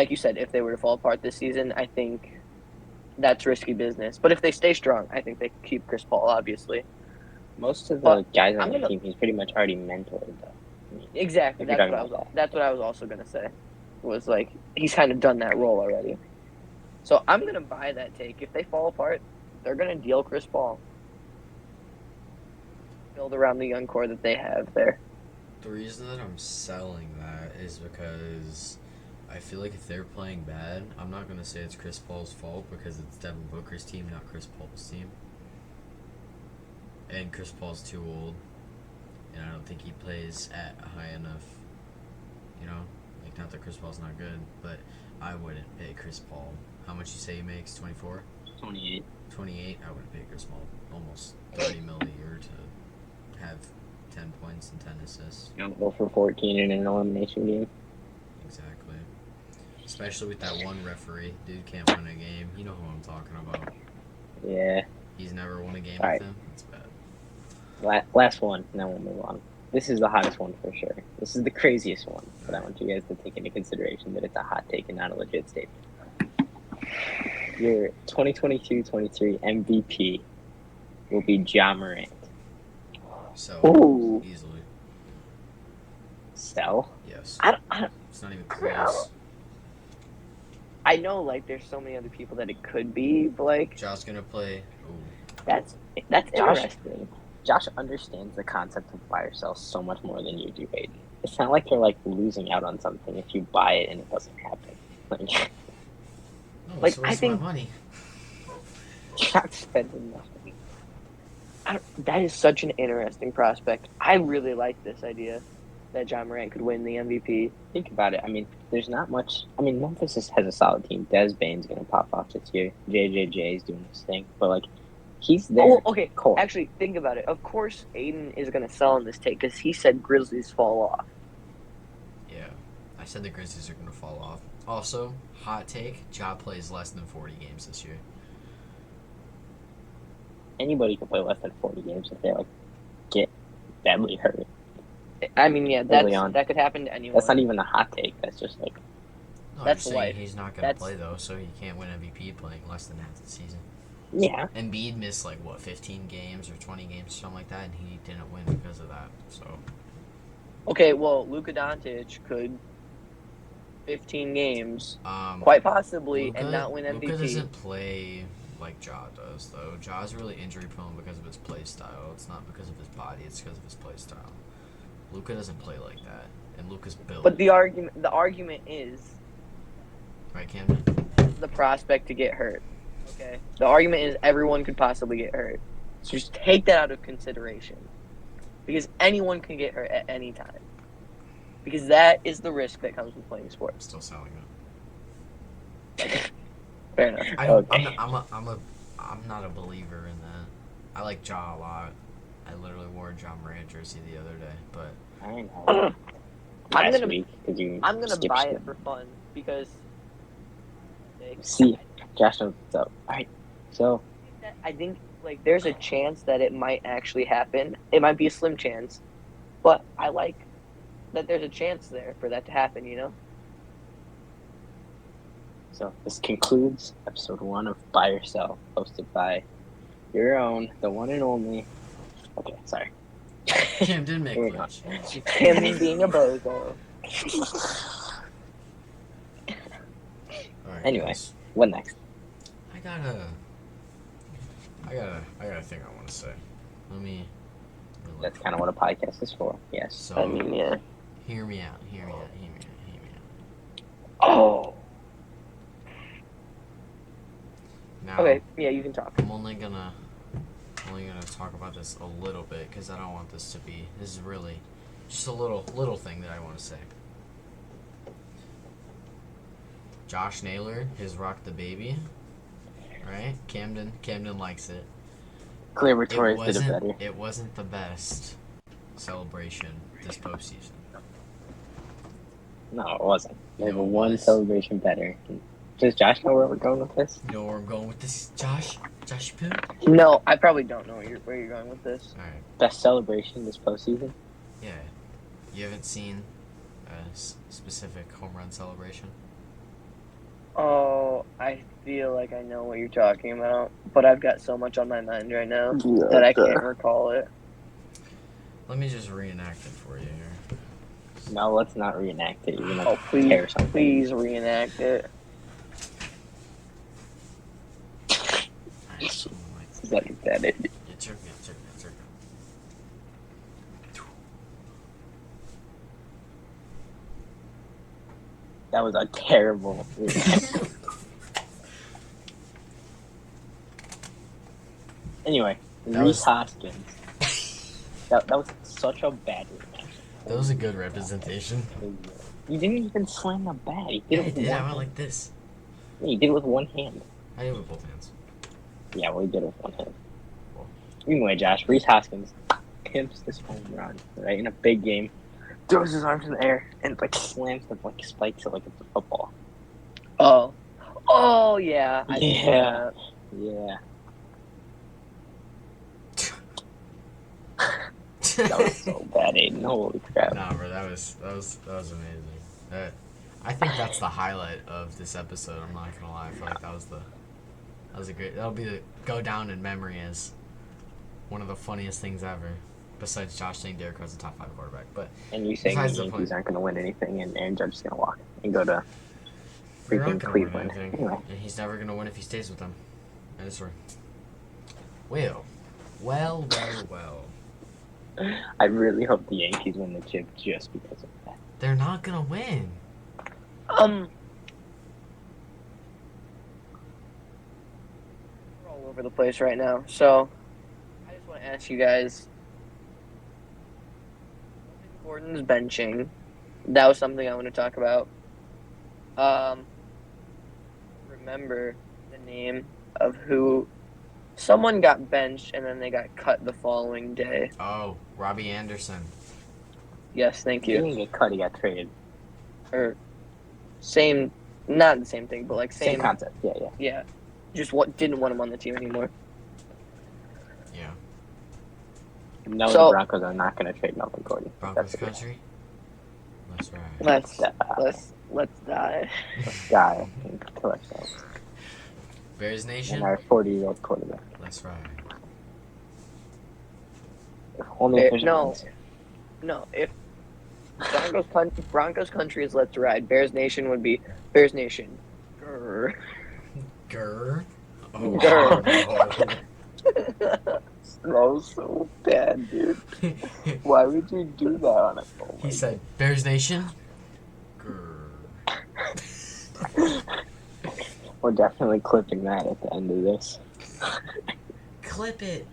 you said, if they were to fall apart this season, I think that's risky business. But if they stay strong, I think they can keep Chris Paul, obviously. Most of the guys on the gonna- team, he's pretty much already mentored, though. I mean, Exactly. if you're That's talking what about that. That's what I was also gonna say. Was like he's kind of done that role already. So I'm gonna buy that take. If they fall apart, they're gonna deal Chris Paul. Build around the young core that they have there. The reason that I'm selling that is because I feel like if they're playing bad, I'm not going to say it's Chris Paul's fault because it's Devin Booker's team, not Chris Paul's team. And Chris Paul's too old, and I don't think he plays at a high enough, like not that Chris Paul's not good, but I wouldn't pay Chris Paul. How much you say he makes? 24? 28. 28? I wouldn't pay Chris Paul almost 30 mil a year to have 10 points and 10 assists. Go for 14 in an elimination game. Exactly. Especially with that one referee. Dude can't win a game. You know who I'm talking about. Yeah. He's never won a game All with right. him. It's bad. Last one, and then we'll move on. This is the hottest one for sure. This is the craziest one, but I want you guys to take into consideration that it's a hot take and not a legit statement. Your 2022-23 MVP will be Ja Morant. So, Ooh. easily. Sell? Yes. I It's not even close. I know, like, there's so many other people that it could be, but like, Josh's going to play. Ooh. that's Josh- interesting. Josh understands the concept of buy or sell so much more than you do, Hayden. It's not like you're like losing out on something if you buy it and it doesn't happen. Like, No, Like, it's a I waste think- of my money. you're not spending nothing. That is such an interesting prospect. I really like this idea that Ja Morant could win the MVP. Think about it. I mean, there's not much. I mean, Memphis has a solid team. Des Bane's going to pop off this year. JJJ is doing his thing. But, like, he's there. Oh, okay. Core. Actually, think about it. Of course, Aiden is going to sell in this take because he said Grizzlies fall off. Yeah. I said the Grizzlies are going to fall off. Also, hot take, Ja plays less than 40 games this year. Anybody can play less than 40 games if they, like, get badly hurt. I mean, yeah, Early on. that could happen to anyone. That's not even a hot take. That's just, like, No, That's I'm saying life. he's not going to That's- play, though, so he can't win MVP playing less than half the season. yeah. Embiid missed, 15 games or 20 games or something like that, and he didn't win because of that, so... Okay, well, Luka Doncic could 15 games, Um, quite possibly, and not win Luka MVP. doesn't play like Ja does, though. Ja's really injury prone because of his play style. It's not because of his body; it's because of his play style. Luka doesn't play like that, and Luka's built. But the argument is Right, Camden? the prospect to get hurt. Okay, the argument is everyone could possibly get hurt. So just take that out of consideration, because anyone can get hurt at any time. Because that is the risk that comes with playing I'm sports. still selling it. Fair enough. I don't. Okay. I'm not a believer in that. I like Ja a lot. I literally wore a Ja Morant jersey the other day, but I know. I'm Last gonna week, 'cause you I'm gonna skipped buy shit. it for fun because See, Josh knows what's up. All right, so I think like there's a chance that it might actually happen. It might be a slim chance, but I like that there's a chance there for that to happen. You know. this concludes episode 1 of Buy or Sell, hosted by your own, the one and only. Okay, sorry. Cam didn't make Here we go. much. Him being a bozo. All right, Anyway. guys. What next? I got a I got a thing I want to say. Let me That's kind of what a podcast is for. Yes. So, I mean, yeah. hear me out. Hear me out. Oh. Now, Okay. Yeah, you can talk. I'm only gonna talk about this a little bit because I don't want this to be. This is really just a little thing that I want to say. Josh Naylor, his Rock the Baby, right? Camden likes it. Glaber Torres did it better. It wasn't the best celebration this postseason. No, it wasn't. They No, were it one was. celebration better. Does Josh know where we're going with this? You know where I'm going with this, Josh? Josh Poo? No, I probably don't know where you're going with this. All right. Best celebration this postseason? Yeah. You haven't seen a specific home run celebration? Oh, I feel like I know what you're talking about, but I've got so much on my mind right now that I can't recall it. Let me just reenact it for you here. No, let's not reenact it. You're gonna Oh, tear something. please reenact it. Alright, Is that it? Yeah, jerk me. That was a terrible reenact. Anyway, Reese Hoskins. That was such a bad reaction. That was a good representation. You didn't even slam the bat. You did Yeah, it I with did. one I went hand. like this. Yeah, you did it with one hand. I did it with both hands. Yeah, well, you did it with one hand. Cool. Anyway, Josh, Reese Hoskins pimps this home run, right, in a big game, throws his arms in the air, and, like, slams the, like, spikes it like it's a football. Oh, yeah. I see Yeah. that. Yeah. That was so bad, Aiden. Holy crap. Nah, bro, that was amazing. I think that's the highlight of this episode. I'm not gonna lie. I feel like that was a great. That'll go down in memory as one of the funniest things ever. Besides Josh saying Derek Carr's a top 5 quarterback, but And you saying the besides the Yankees point. aren't going to win anything, and Aaron Judge is going to walk and go to They're not freaking gonna win Cleveland. anything, Anyway. and he's never gonna win if he stays with them. That is right. Well. I really hope the Yankees win the chip just because of that. They're not gonna win. We're all over the place right now, so I just want to ask you guys. Gordon's benching. That was something I want to talk about. Remember the name of who someone got benched and then they got cut the following day. Oh, Robbie Anderson. Yes, thank He you. didn't get cut, he got traded. Or same, not the same thing, but like Same concept, yeah. Yeah, just didn't want him on the team anymore. Yeah. No, So- the Broncos are not going to trade Melvin Gordon. Broncos That's country. That's right. Let's die. Let's die and kill ourselves. Bears Nation. And our 40-year-old quarterback. That's right. Only Eh, official no. wins. No, if Broncos country is Let's Ride, Bears Nation would be Bears Nation. Grrr. Grr. Oh, Grr. no. That was so bad, dude. Why would you do that on a phone? He said, Bears Nation. Grr. We're definitely clipping that at the end of this. Clip it.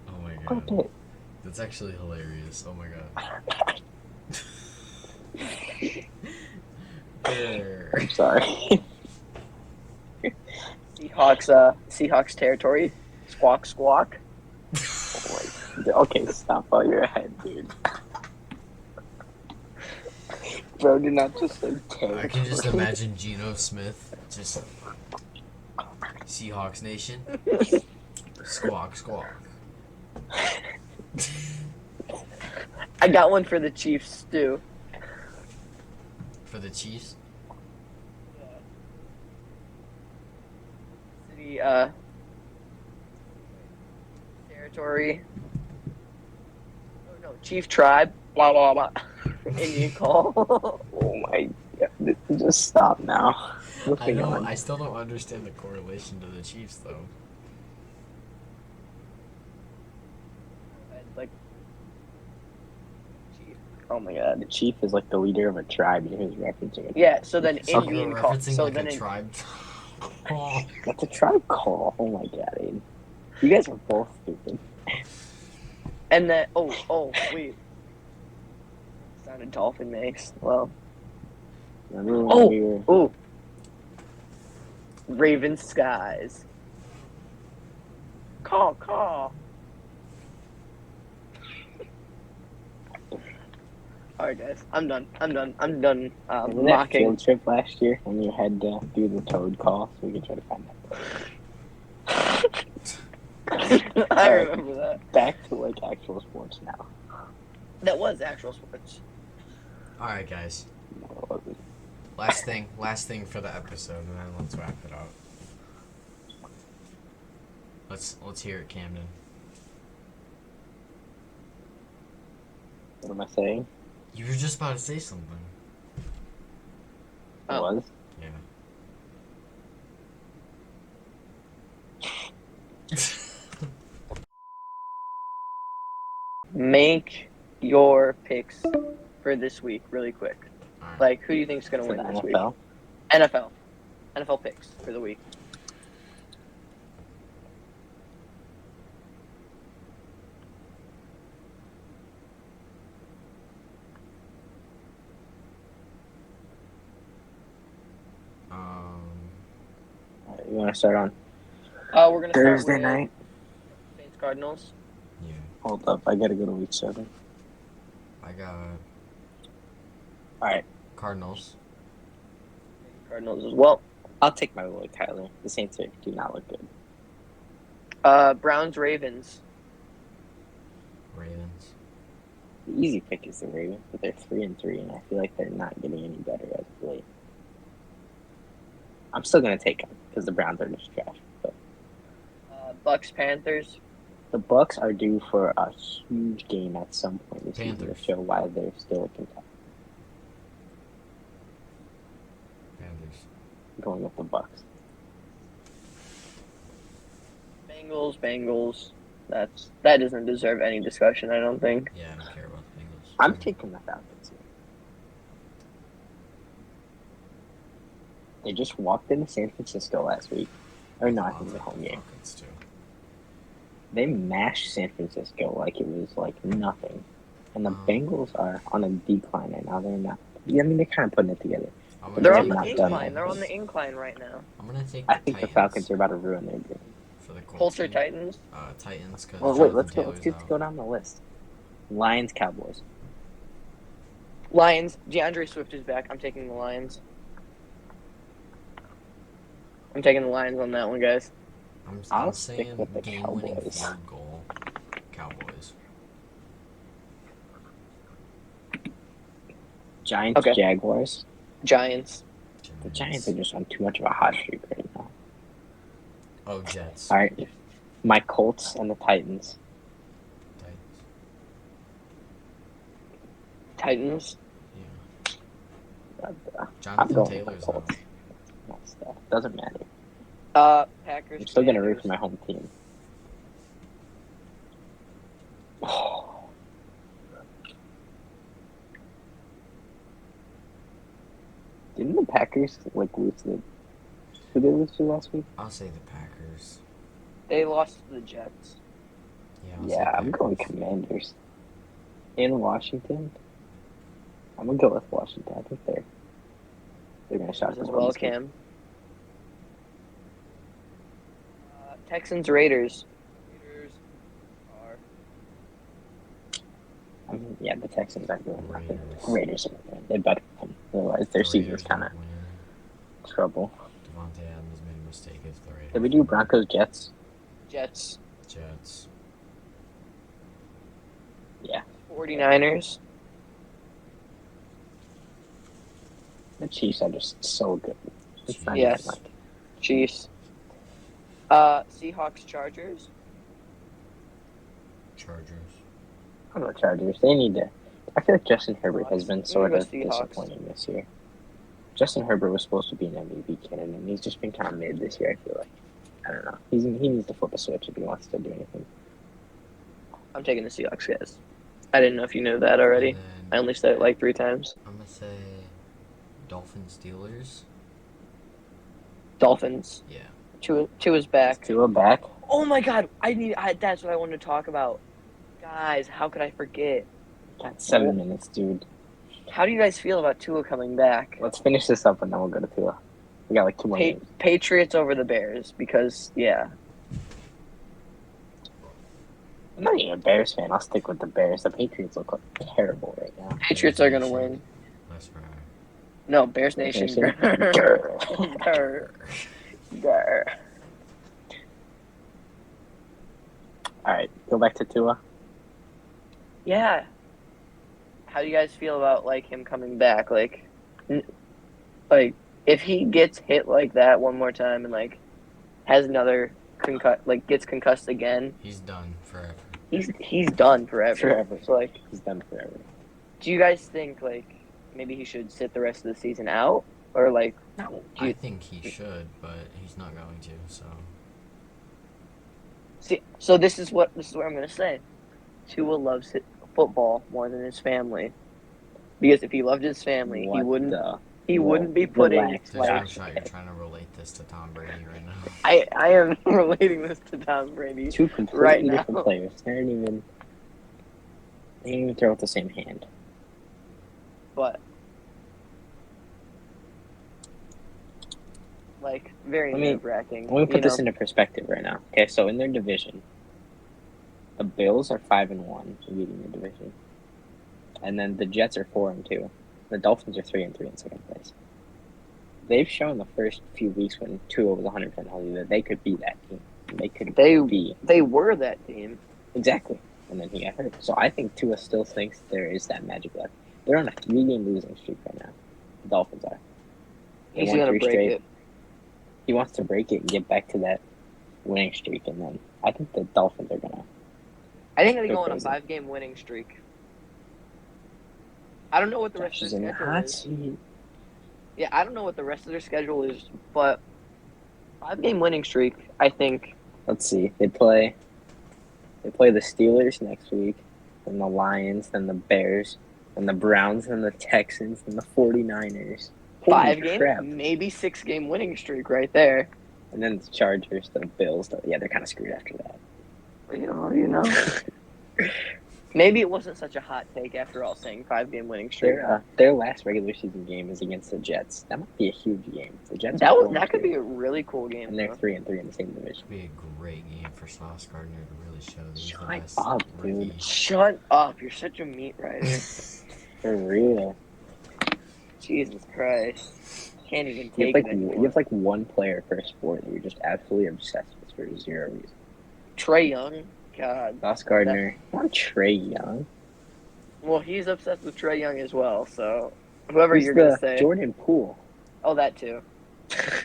Oh my Clip god. it. That's actually hilarious. Oh my god. Grr. I'm sorry. Seahawks territory. Squawk squawk. Okay, stop while you're ahead, dude. Bro, did not just say territory. I can just imagine Geno Smith just Seahawks Nation. Squawk squawk. I got one for the Chiefs too. For the Chiefs. City territory. Oh no, Chief tribe. Blah blah blah. Indian call. Oh my god, just stop now. I know. I still don't understand the correlation to the Chiefs though. Like chief. Oh my god. The chief is like the leader of a tribe, and he was referencing it. Yeah. So then So Indian you're call. referencing So like then a in, tribe. Oh. That's a tribe call. Oh my god, Aiden. You guys are both stupid. and then wait. Sounded dolphin makes. Well. Remember when Oh we were? oh. Raven skies. Call. All right, guys. I'm done. Remember that Mocking. field trip last year when you had to do the toad call, so we could try to find that. I remember that. Back to like actual sports now. That was actual sports. All right, guys. What was it? Last thing for the episode, and then let's wrap it up. Let's hear it, Camden. What am I saying? You were just about to say something. It Oh. was. Yeah. Make your picks for this week really quick. All right. Like, who do you think's going to For win the this NFL. week? NFL. NFL picks for the week. You want to start on We're going to start Thursday with night? Saints Cardinals. Yeah. Hold up, I gotta go to week 7. I got All right, Cardinals. Cardinals as well. I'll take my boy Tyler. The Saints do not look good. Browns Ravens. Ravens. The easy pick is the Ravens, but they're 3-3, and I feel like they're not getting any better as of late. I'm still gonna take them because the Browns are just trash. But Bucks Panthers. the Bucks are due for a huge game at some point this season to Panthers. show why they're still a contender. Panthers. Going with the Bucks. Bengals. That doesn't deserve any discussion, I don't think. Yeah, I don't care about the Bengals. I'm taking the Falcons here. They just walked into San Francisco last week. Or no, I I'll think the take home the game. Falcons too. They mashed San Francisco like it was like nothing. And the Um, Bengals are on a decline right now. They're not. I mean, they're kind of putting it together. I'm But They're they on have the not done incline. that. They're on the incline right now. I'm gonna take I the think the Titans Falcons are about to ruin their game. for the Colts. Colts or game. Titans? Titans. Cause Well, wait, Jonathan let's Taylor's just out. go down the list. Lions, Cowboys. Lions. DeAndre Swift is back. I'm taking the Lions. I'm taking the Lions on that one, guys. I'll I'm stick saying with the game-winning Cowboys. field goal. Cowboys. Giants, Okay. Jaguars. Giants. The Giants are just on too much of a hot streak right now. Oh, Jets. All right, my Colts and the Titans. Titans. Titans. Yeah. I'm Jonathan going with Taylor's my Colts. out. That's that. Doesn't matter. Packers. I'm still gonna root Commanders. for my home team. Didn't the Packers like lose to who did they lose to last week? I'll say the Packers. They lost to the Jets. Yeah, I'll say Yeah, I'm going Packers. Commanders. In Washington. I'm gonna go with Washington. I think they're gonna shock As the well, world. Cam. Texans Raiders. Raiders are. I mean, yeah, the Texans are doing nothing. Raiders. Raiders are they better win. Otherwise their The season's Raiders kinda won't win. trouble. Devontae Adams made a mistake if the Raiders. Did we do Broncos Jets? Jets. Jets. Yeah. 49ers. The Chiefs are just so good. It's not Yes. even like Chiefs. Seahawks Chargers. Chargers. I don't know Chargers. They need to I feel like Justin Herbert has been I'm sort gonna of go Seahawks. disappointing this year. Justin Herbert was supposed to be an MVP candidate, and he's just been kind of mid this year, I feel like. I don't know. He needs to flip a switch if he wants to do anything. I'm taking the Seahawks, guys. I didn't know if you knew that already. And I then only said it like 3 times. I'm gonna say Dolphins Steelers. Dolphins. Yeah. Tua's back. Tua back. Oh my God! That's what I wanted to talk about, guys. How could I forget? Got 7 minutes, dude. How do you guys feel about Tua coming back? Let's finish this up and then we'll go to Tua. We got like 2 more minutes. Patriots over the Bears because I'm not even a Bears fan. I'll stick with the Bears. The Patriots look terrible right now. Patriots are gonna win. That's right. No, Bears Nation. Nation? Grr. Grr. Grr. All right, go back to Tua. Yeah. How do you guys feel about like him coming back? Like if he gets hit like that one more time and like has another gets concussed again, He's done forever. he's done forever. Forever. So like, He's done forever. do you guys think like maybe he should sit the rest of the season out, or like No. I think he should, but he's not going to. So see? So this is what I'm gonna say. Tua loves football more than his family, because if he loved his family, he wouldn't be putting. Relax, there's no Like, shot you're trying to relate this to Tom Brady right now. I am relating this to Tom Brady. Two completely Right now. different players. They didn't even throw with the same hand. But like very Let me- nerve-wracking. Let me put this into perspective right now. Okay, so in their division, the Bills are 5-1, leading the division, and then the Jets are 4-2. The Dolphins are 3-3 in second place. They've shown the first few weeks when Tua was 100% healthy that they could be that team. They were that team. Exactly, and then he got hurt. So I think Tua still thinks there is that magic left. They're on a 3-game losing streak right now. The Dolphins are. They He's won gonna 3 break straight. it. He wants to break it and get back to that winning streak, and then I think the Dolphins are gonna. I think they Go go on a crazy. 5-game winning streak. I don't know what the rest Josh of is their in the schedule hot is. seat. Yeah, I don't know what the rest of their schedule is, but 5-game winning streak, I think. Let's see. They play the Steelers next week, then the Lions, then the Bears, then the Browns, then the Texans, then the 49ers. Holy 5-game, crap. maybe 6-game winning streak right there. And then the Chargers, the Bills. Yeah, they're kind of screwed after that. You know. Maybe it wasn't such a hot take after all, saying 5-game winning streak. Their last regular season game is against the Jets. That might be a huge game. The Jets are That could 4-3, be a really cool game. and they're though. 3-3 in the same division. It'd be a great game for Sauce Gardner to really show that he's the Shut best up, rookie. dude. Shut up! You're such a meat writer. For real. Jesus Christ! Can't even You take have, it like, anymore. you have like one player per sport that you're just absolutely obsessed with for zero reason. Trey Young. God. Sauce Gardner. Not Trey Young. Well, he's obsessed with Trey Young as well. So whoever Who's you're gonna the say. Jordan Poole. Oh, that too. Is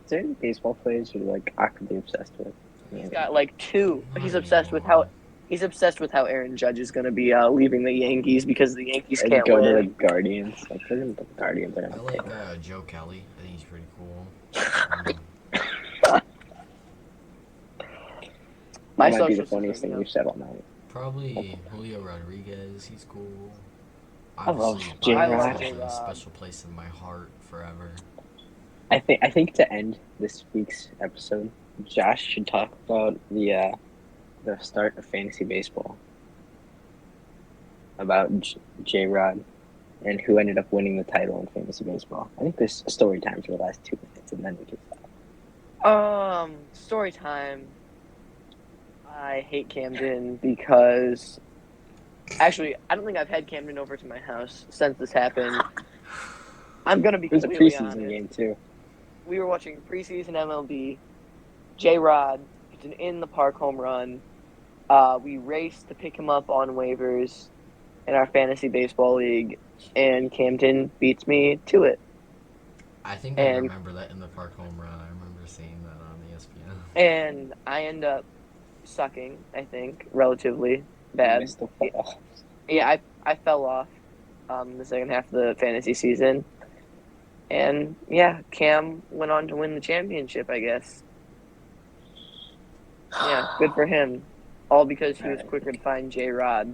there any baseball players you're like awkwardly obsessed with? He's got like 2. Not He's obsessed with anymore. how Aaron Judge is going to be leaving the Yankees because the Yankees Like can't go to the win. Guardians. Like they're gonna the Guardians are I gonna like Joe Kelly. I think he's pretty cool. My That might be the social funniest thing system, you've said all night. Probably Julio Rodriguez. He's cool. I love Obviously, J-Rod. Bob I love has a J-Rod. special place in my heart forever. I think to end this week's episode, Josh should talk about the start of fantasy baseball. About J-Rod and who ended up winning the title in fantasy baseball. I think there's story time for the last 2 minutes, and then we can stop. Story time. I hate Camden because actually I don't think I've had Camden over to my house since this happened. I'm gonna be It was a completely preseason honest. game too. We were watching preseason MLB. J-Rod hits an in the park home run. We raced to pick him up on waivers in our fantasy baseball league, and Camden beats me to it. I think I And- remember that in the park home run. I remember seeing that on ESPN. And I end up sucking, I think, relatively bad. Missed the playoffs. Yeah, I fell off the second half of the fantasy season. And yeah, Cam went on to win the championship, I guess. Yeah, good for him. all because he was Alright. quicker to find J-Rod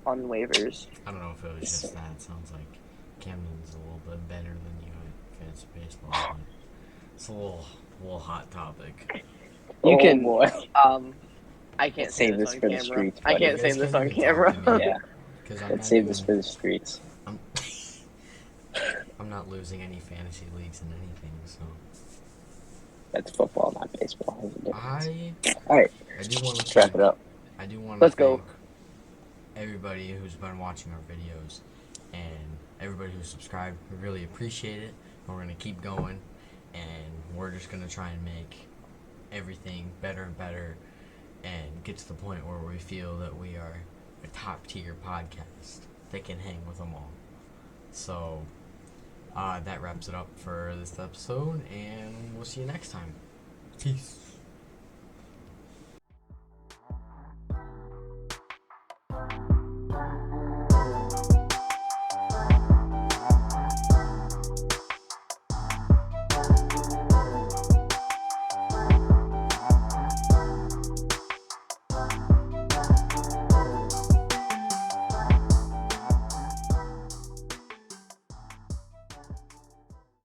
on waivers. I don't know if it was just that. It sounds like Camden's a little bit better than you at fantasy baseball. But it's a little hot topic. You Oh, can, boy. I can't Let's say save this this on for the camera. streets, I buddy. can't You say guys this can't on even camera. talk to me. Yeah. Because I'm Let's not save even, this for the streets. I'm not losing any fantasy leagues in anything, so That's football, not baseball. There's a difference. I Alright, do want let's to wrap it up. I do want to Let's go. thank everybody who's been watching our videos and everybody who's subscribed. We really appreciate it. We're going to keep going, and we're just going to try and make everything better and better and get to the point where we feel that we are a top tier podcast that can hang with them all. So that wraps it up for this episode, and we'll see you next time. Peace.